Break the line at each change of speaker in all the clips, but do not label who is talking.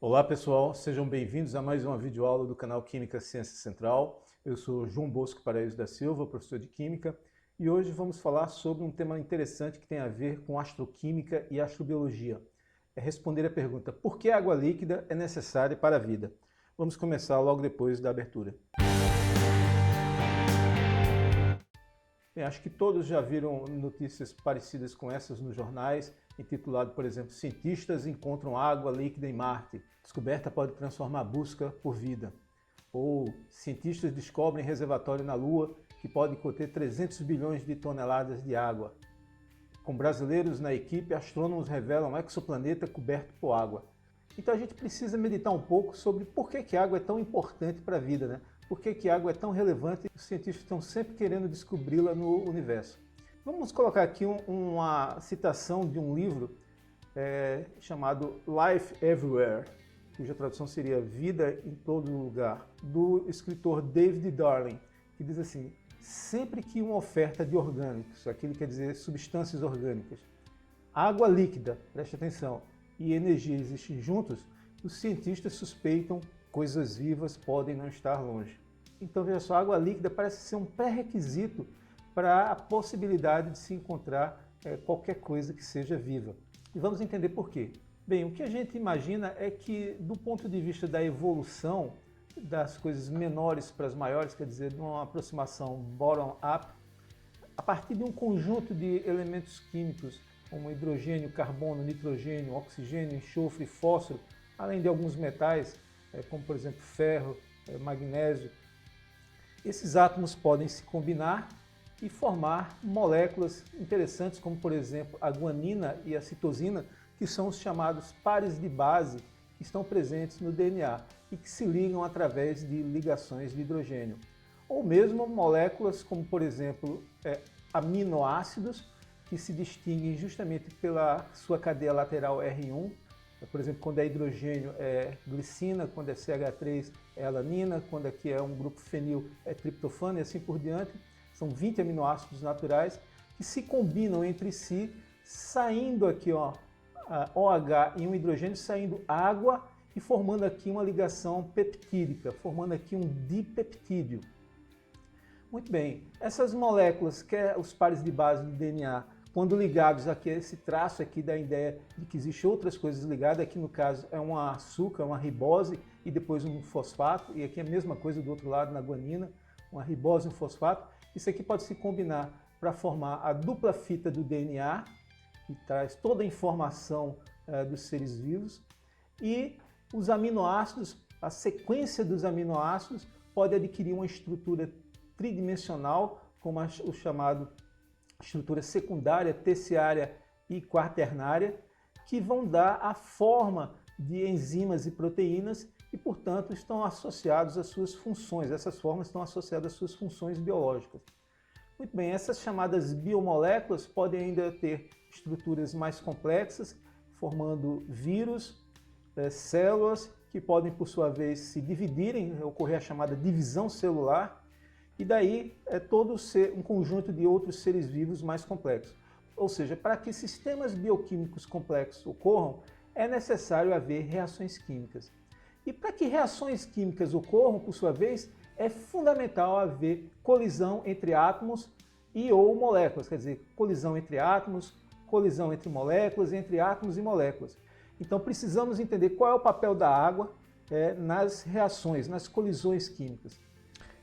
Olá pessoal, sejam bem-vindos a mais uma videoaula do canal Química Ciência Central. Eu sou João Bosco Paraíso da Silva, professor de Química, e hoje vamos falar sobre um tema interessante que tem a ver com astroquímica e astrobiologia. É responder a pergunta: por que a água líquida é necessária para a vida? Vamos começar logo depois da abertura. Bem, acho que todos já viram notícias parecidas com essas nos jornais, intitulado, por exemplo, Cientistas encontram água líquida em Marte. Descoberta pode transformar a busca por vida. Ou cientistas descobrem reservatório na Lua que pode conter 300 bilhões de toneladas de água. Com brasileiros na equipe, astrônomos revelam um exoplaneta coberto por água. Então a gente precisa meditar um pouco sobre por que a água é tão importante para a vida, né? Por que a água é tão relevante e os cientistas estão sempre querendo descobri-la no universo. Vamos colocar aqui uma citação de um livro chamado Life Everywhere, cuja tradução seria Vida em Todo Lugar, do escritor David Darling, que diz assim: sempre que uma oferta de orgânicos, aquilo quer dizer substâncias orgânicas, água líquida, preste atenção, e energia existem juntos, os cientistas suspeitam coisas vivas podem não estar longe. Então veja só, a água líquida parece ser um pré-requisito para a possibilidade de se encontrar qualquer coisa que seja viva. E vamos entender por quê. Bem, o que a gente imagina é que, do ponto de vista da evolução das coisas menores para as maiores, quer dizer, de uma aproximação bottom-up, a partir de um conjunto de elementos químicos, como hidrogênio, carbono, nitrogênio, oxigênio, enxofre, fósforo, além de alguns metais, como por exemplo ferro, magnésio, esses átomos podem se combinar e formar moléculas interessantes, como por exemplo a guanina e a citosina, que são os chamados pares de base que estão presentes no DNA e que se ligam através de ligações de hidrogênio. Ou mesmo moléculas como por exemplo aminoácidos, que se distinguem justamente pela sua cadeia lateral R1, por exemplo, quando é hidrogênio é glicina, quando é CH3 é alanina, quando aqui é um grupo fenil é triptofano e assim por diante. São 20 aminoácidos naturais que se combinam entre si, saindo aqui OH e um hidrogênio, saindo água e formando aqui uma ligação peptídica, formando aqui um dipeptídeo. Muito bem, essas moléculas, que é os pares de base do DNA, quando ligados aqui a esse traço aqui da ideia de que existem outras coisas ligadas, aqui no caso é um açúcar, uma ribose e depois um fosfato, e aqui é a mesma coisa do outro lado na guanina, uma ribose e um fosfato. Isso aqui pode se combinar para formar a dupla fita do DNA, que traz toda a informação dos seres vivos, e os aminoácidos, a sequência dos aminoácidos pode adquirir uma estrutura tridimensional, como o chamado estrutura secundária, terciária e quaternária, que vão dar a forma de enzimas e proteínas e, portanto, estão associados às suas funções. Essas formas estão associadas às suas funções biológicas. Muito bem, essas chamadas biomoléculas podem ainda ter estruturas mais complexas, formando vírus, células, que podem, por sua vez, se dividirem, ocorrer a chamada divisão celular, e daí é todo um conjunto de outros seres vivos mais complexos. Ou seja, para que sistemas bioquímicos complexos ocorram, é necessário haver reações químicas. E para que reações químicas ocorram, por sua vez, é fundamental haver colisão entre átomos e ou moléculas, quer dizer, colisão entre átomos, colisão entre moléculas, entre átomos e moléculas. Então precisamos entender qual é o papel da água nas reações, nas colisões químicas.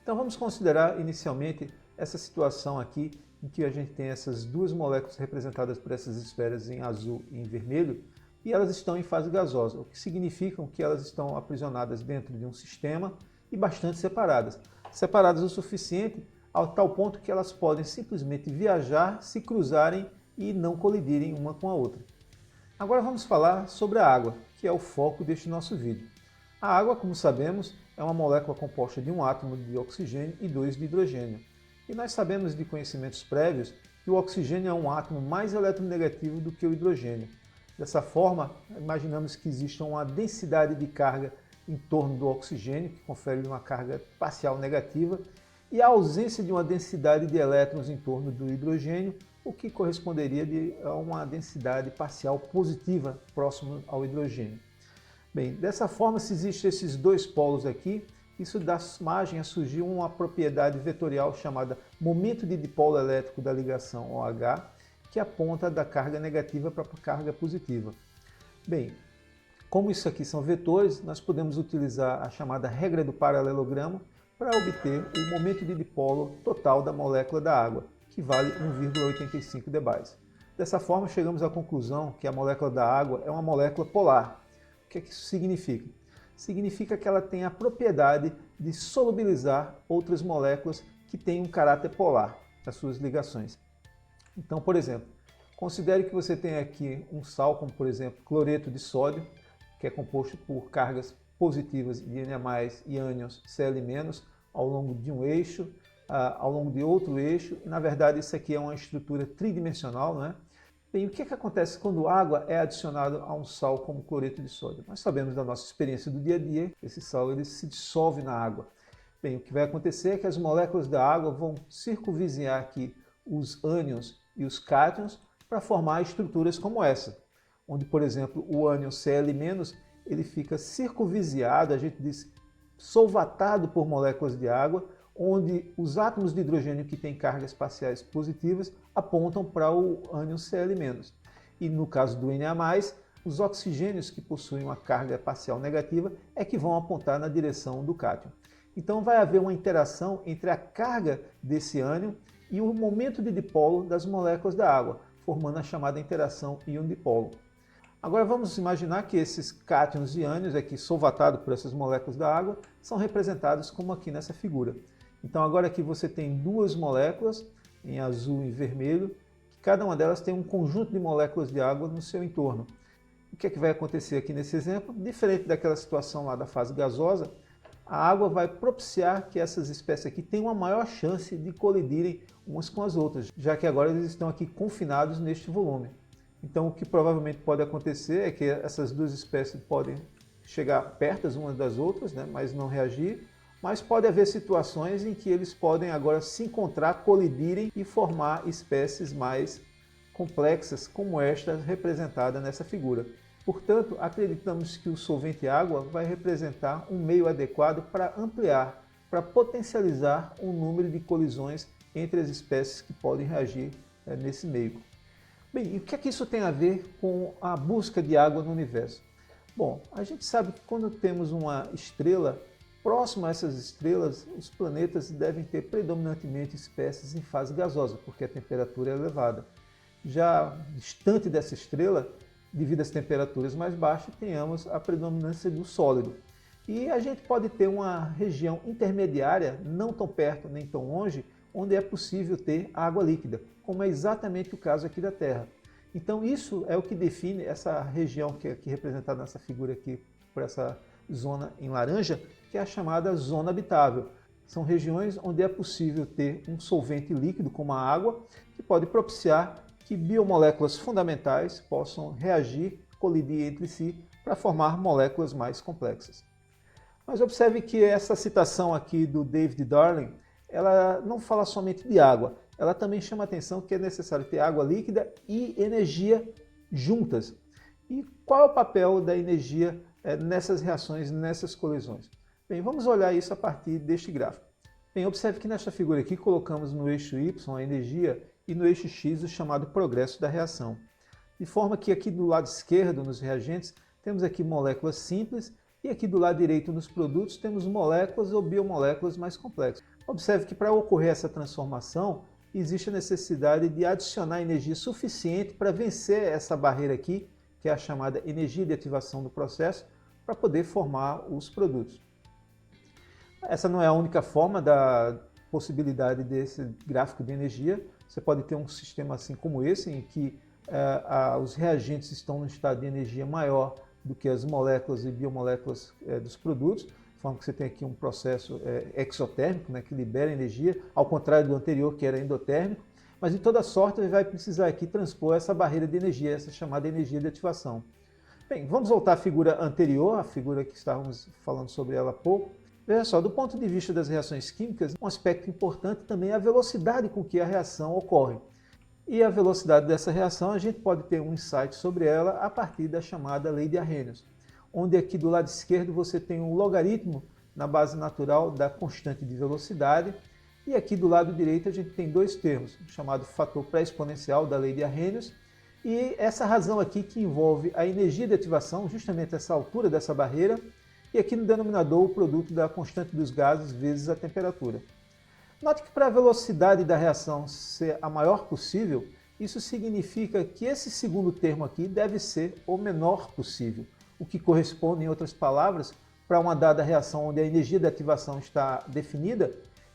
Então vamos considerar inicialmente essa situação aqui, em que a gente tem essas duas moléculas representadas por essas esferas em azul e em vermelho, e elas estão em fase gasosa, o que significa que elas estão aprisionadas dentro de um sistema e bastante separadas. Separadas o suficiente ao tal ponto que elas podem simplesmente viajar, se cruzarem e não colidirem uma com a outra. Agora vamos falar sobre a água, que é o foco deste nosso vídeo. A água, como sabemos, é uma molécula composta de um átomo de oxigênio e dois de hidrogênio. E nós sabemos de conhecimentos prévios que o oxigênio é um átomo mais eletronegativo do que o hidrogênio. Dessa forma, imaginamos que exista uma densidade de carga em torno do oxigênio, que confere uma carga parcial negativa, e a ausência de uma densidade de elétrons em torno do hidrogênio, o que corresponderia a uma densidade parcial positiva próximo ao hidrogênio. Bem, dessa forma, se existem esses dois polos aqui, isso dá margem a surgir uma propriedade vetorial chamada momento de dipolo elétrico da ligação OH, que aponta da carga negativa para a carga positiva. Bem, como isso aqui são vetores, nós podemos utilizar a chamada regra do paralelogramo para obter o momento de dipolo total da molécula da água, que vale 1,85 dBAs. Dessa forma, chegamos à conclusão que a molécula da água é uma molécula polar. O que é que isso significa? Significa que ela tem a propriedade de solubilizar outras moléculas que têm um caráter polar nas suas ligações. Então, por exemplo, considere que você tem aqui um sal, como por exemplo cloreto de sódio, que é composto por cargas positivas de Na+ e ânions Cl- ao longo de um eixo, ao longo de outro eixo, e na verdade isso aqui é uma estrutura tridimensional, né? Bem, o que acontece quando água é adicionada a um sal como cloreto de sódio? Nós sabemos da nossa experiência do dia a dia, esse sal ele se dissolve na água. Bem, o que vai acontecer é que as moléculas da água vão circunvizinhar aqui os ânions e os cátions para formar estruturas como essa, onde, por exemplo, o ânion Cl- ele fica circunvizinhado, a gente diz solvatado por moléculas de água, onde os átomos de hidrogênio que têm cargas parciais positivas apontam para o ânion Cl-. E no caso do Na+, os oxigênios que possuem uma carga parcial negativa é que vão apontar na direção do cátion. Então vai haver uma interação entre a carga desse ânion e o momento de dipolo das moléculas da água, formando a chamada interação íon-dipolo. Agora vamos imaginar que esses cátions e ânions, aqui solvatados por essas moléculas da água, são representados como aqui nessa figura. Então agora aqui você tem duas moléculas, em azul e vermelho, que cada uma delas tem um conjunto de moléculas de água no seu entorno. O que é que vai acontecer aqui nesse exemplo? Diferente daquela situação lá da fase gasosa, a água vai propiciar que essas espécies aqui tenham uma maior chance de colidirem umas com as outras, já que agora eles estão aqui confinados neste volume. Então o que provavelmente pode acontecer é que essas duas espécies podem chegar perto umas das outras, né, mas não reagir, mas pode haver situações em que eles podem agora se encontrar, colidirem e formar espécies mais complexas, como esta representada nessa figura. Portanto, acreditamos que o solvente água vai representar um meio adequado para ampliar, para potencializar o número de colisões entre as espécies que podem reagir nesse meio. Bem, e o que é que isso tem a ver com a busca de água no universo? Bom, a gente sabe que quando temos uma estrela, próximo a essas estrelas, os planetas devem ter predominantemente espécies em fase gasosa, porque a temperatura é elevada. Já distante dessa estrela, devido às temperaturas mais baixas, tenhamos a predominância do sólido. E a gente pode ter uma região intermediária, não tão perto nem tão longe, onde é possível ter água líquida, como é exatamente o caso aqui da Terra. Então isso é o que define essa região que é aqui representada nessa figura aqui, por essa zona em laranja, que é a chamada zona habitável. São regiões onde é possível ter um solvente líquido, como a água, que pode propiciar que biomoléculas fundamentais possam reagir, colidir entre si, para formar moléculas mais complexas. Mas observe que essa citação aqui do David Darling, ela não fala somente de água, ela também chama a atenção que é necessário ter água líquida e energia juntas. E qual é o papel da energia nessas reações, nessas colisões? Bem, vamos olhar isso a partir deste gráfico. Bem, observe que nesta figura aqui colocamos no eixo Y a energia e no eixo X o chamado progresso da reação. De forma que aqui do lado esquerdo, nos reagentes, temos aqui moléculas simples e aqui do lado direito, nos produtos, temos moléculas ou biomoléculas mais complexas. Observe que para ocorrer essa transformação, existe a necessidade de adicionar energia suficiente para vencer essa barreira aqui, que é a chamada energia de ativação do processo, para poder formar os produtos. Essa não é a única forma da possibilidade desse gráfico de energia. Você pode ter um sistema assim como esse, em que os reagentes estão no estado de energia maior do que as moléculas e biomoléculas dos produtos, de forma que você tem aqui um processo exotérmico, né, que libera energia, ao contrário do anterior, que era endotérmico. Mas, de toda sorte, ele vai precisar aqui transpor essa barreira de energia, essa chamada energia de ativação. Bem, vamos voltar à figura anterior, a figura que estávamos falando sobre ela há pouco. Veja só, do ponto de vista das reações químicas, um aspecto importante também é a velocidade com que a reação ocorre. E a velocidade dessa reação, a gente pode ter um insight sobre ela a partir da chamada lei de Arrhenius. onde aqui do lado esquerdo você tem um logaritmo na base natural da constante de velocidade, e aqui do lado direito a gente tem dois termos, chamado fator pré-exponencial da lei de Arrhenius, e essa razão aqui que envolve a energia de ativação, justamente essa altura dessa barreira, e aqui no denominador o produto da constante dos gases vezes a temperatura. Note que para a velocidade da reação ser a maior possível, isso significa que esse segundo termo aqui deve ser o menor possível, o que corresponde, em outras palavras, para uma dada reação onde a energia de ativação está definida,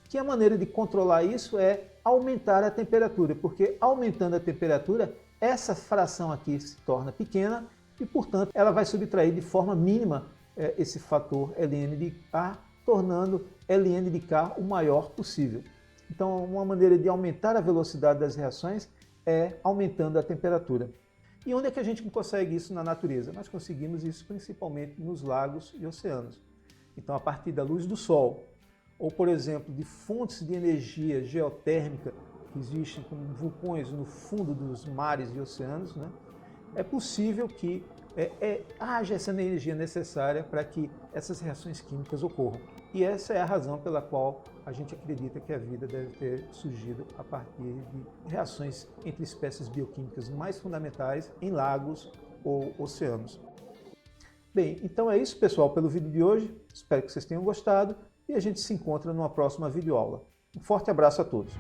que a maneira de controlar isso é aumentar a temperatura, porque aumentando a temperatura, essa fração aqui se torna pequena e, portanto, ela vai subtrair de forma mínima esse fator ln de K, tornando ln de K o maior possível. Então, uma maneira de aumentar a velocidade das reações é aumentando a temperatura. E onde é que a gente consegue isso na natureza? Nós conseguimos isso principalmente nos lagos e oceanos. Então, a partir da luz do sol, ou, por exemplo, de fontes de energia geotérmica que existem como vulcões no fundo dos mares e oceanos, né, é possível que haja essa energia necessária para que essas reações químicas ocorram. E essa é a razão pela qual a gente acredita que a vida deve ter surgido a partir de reações entre espécies bioquímicas mais fundamentais em lagos ou oceanos. Bem, então é isso, pessoal, pelo vídeo de hoje. Espero que vocês tenham gostado e a gente se encontra numa próxima videoaula. Um forte abraço a todos.